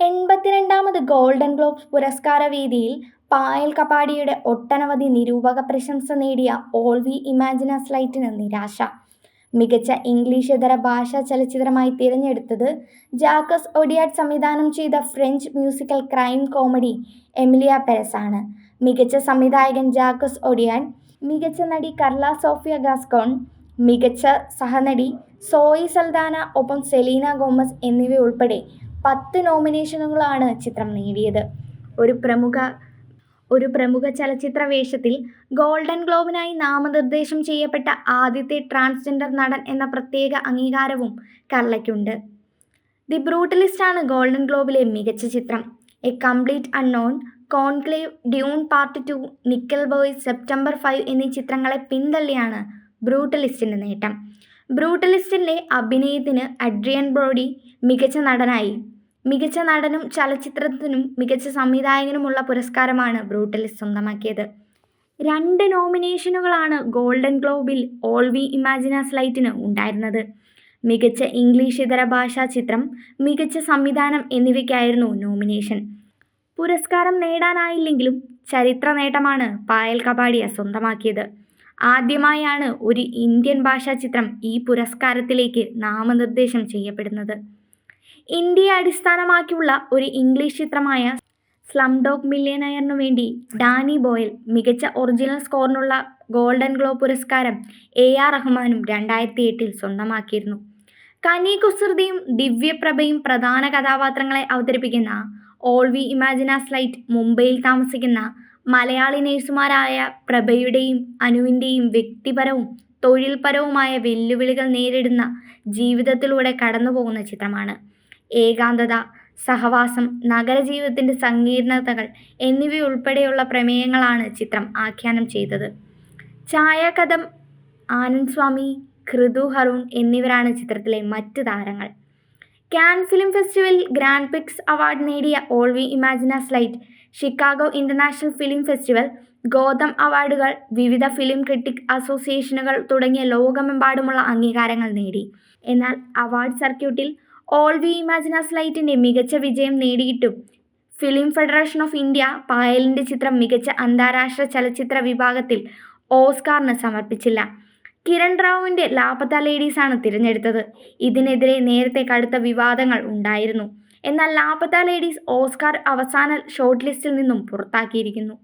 82ാമത് golden globes പുരസ്കാര വേദിയിൽ പായൽ കപാടിയുടെ ഒട്ടനവധി നിരൂപക പ്രശംസ നേടിയ ഓൾ വി ഇമാജിൻ ആസ് ലൈറ്റിന് നിരാശ. മികച്ച ഇംഗ്ലീഷിതര ഭാഷാ ചലച്ചിത്രമായി തിരഞ്ഞെടുത്തത് ജാക്കസ് ഒഡിയാഡ് സംവിധാനം ചെയ്ത French musical crime comedy Emilia Perez ആണ്. മികച്ച സംവിധായകൻ ജാക്കസ് ഒഡിയാഡ്, മികച്ച നടി കർല സോഫിയ ഗാസ്കോൺ, മികച്ച സഹനടി സോയി സൽദാന ഒപ്പം സെലീന ഗോമസ് എന്നിവയുൾപ്പെടെ 10 നോമിനേഷനുകളാണ് ചിത്രം നേടിയത്. ഒരു പ്രമുഖ ചലച്ചിത്ര വേഷത്തിൽ ഗോൾഡൻ ഗ്ലോബിനായി നാമനിർദ്ദേശം ചെയ്യപ്പെട്ട ആദ്യത്തെ ട്രാൻസ്ജെൻഡർ നടൻ എന്ന പ്രത്യേക അംഗീകാരവും കർലയ്ക്കുണ്ട്. ദി ബ്രൂട്ടലിസ്റ്റ് ആണ് ഗോൾഡൻ ഗ്ലോബിലെ മികച്ച ചിത്രം. A complete unknown, conclave, Dune part 2, nickel boy, September 5 എന്നീ ചിത്രങ്ങളെ പിന്തള്ളിയാണ് ബ്രൂട്ടലിസ്റ്റിൻ്റെ നേട്ടം. ബ്രൂട്ടലിസ്റ്റിലെ അഭിനയത്തിന് അഡ്രിയൻ ബ്രോഡി മികച്ച നടനായി. മികച്ച നടനും ചലച്ചിത്രത്തിനും മികച്ച സംവിധായകനുമുള്ള പുരസ്കാരമാണ് ബ്രൂട്ടലിസ്റ്റ് സ്വന്തമാക്കിയത്. 2 നോമിനേഷനുകളാണ് ഗോൾഡൻ ഗ്ലോബിൽ ഓൾ വി ഇമാജിൻ ആസ് ലൈറ്റിന് ഉണ്ടായിരുന്നത്. മികച്ച ഇംഗ്ലീഷ് ഇതര ഭാഷാ ചിത്രം, മികച്ച സംവിധാനം എന്നിവയ്ക്കായിരുന്നു നോമിനേഷൻ. പുരസ്കാരം നേടാനായില്ലെങ്കിലും ചരിത്ര നേട്ടമാണ് പായൽ കപാടിയ സ്വന്തമാക്കിയത്. ആദ്യമായാണ് ഒരു ഇന്ത്യൻ ഭാഷാ ചിത്രം ഈ പുരസ്കാരത്തിലേക്ക് നാമനിർദ്ദേശം ചെയ്യപ്പെടുന്നത്. ഇന്ത്യയെ അടിസ്ഥാനമാക്കിയുള്ള ഒരു ഇംഗ്ലീഷ് ചിത്രമായ സ്ലംഡോഗ് മില്യനെയറിനു വേണ്ടി ഡാനി ബോയൽ മികച്ച ഒറിജിനൽ സ്കോറിനുള്ള ഗോൾഡൻ ഗ്ലോബ് പുരസ്കാരം AR റഹ്മാനും 2008-ൽ സ്വന്തമാക്കിയിരുന്നു. കനി കുസൃതിയും ദിവ്യപ്രഭയും പ്രധാന കഥാപാത്രങ്ങളെ അവതരിപ്പിക്കുന്ന all we imagine as light മുംബൈയിൽ താമസിക്കുന്ന മലയാളി നേഴ്സുമാരായ പ്രഭയുടെയും അനുവിൻ്റെയും വ്യക്തിപരവും തൊഴിൽപരവുമായ വെല്ലുവിളികൾ നേരിടുന്ന ജീവിതത്തിലൂടെ കടന്നുപോകുന്ന ചിത്രമാണ്. ഏകാന്തത, സഹവാസം, നഗരജീവിതത്തിൻ്റെ സങ്കീർണതകൾ എന്നിവയുൾപ്പെടെയുള്ള പ്രമേയങ്ങളാണ് ചിത്രം ആഖ്യാനം ചെയ്തത്. ഛായാകഥം ആനന്ദ് സ്വാമി, ഋതു ഹറൂൺ എന്നിവരാണ് ചിത്രത്തിലെ മറ്റ് താരങ്ങൾ. കാൻ ഫിലിം ഫെസ്റ്റിവലിൽ ഗ്രാൻഡ് പിക്സ് അവാർഡ് നേടിയ all we imagine as light Chicago international film festival, Gotham അവാർഡുകൾ, വിവിധ ഫിലിം ക്രിട്ടിക് അസോസിയേഷനുകൾ തുടങ്ങിയ ലോകമെമ്പാടുമുള്ള അംഗീകാരങ്ങൾ നേടി. എന്നാൽ അവാർഡ് സർക്യൂട്ടിൽ ഓൾ വി ഇമാജിൻ ആസ് ലൈറ്റിൻ്റെ മികച്ച വിജയം നേടിയിട്ടും ഫിലിം ഫെഡറേഷൻ ഓഫ് ഇന്ത്യ പായലിൻ്റെ ചിത്രം മികച്ച അന്താരാഷ്ട്ര ചലച്ചിത്ര വിഭാഗത്തിൽ ഓസ്കാറിന് സമർപ്പിച്ചില്ല. കിരൺ റാവുവിൻ്റെ ലാപത്ത ലേഡീസ് ആണ് തിരഞ്ഞെടുത്തത്. ഇതിനെതിരെ നേരത്തെ കടുത്ത വിവാദങ്ങൾ ഉണ്ടായിരുന്നു. എന്നാൽ ലാപത്ത ലേഡീസ് ഓസ്കാർ അവസാന ഷോർട്ട് ലിസ്റ്റിൽ നിന്നും പുറത്താക്കിയിരിക്കുന്നു.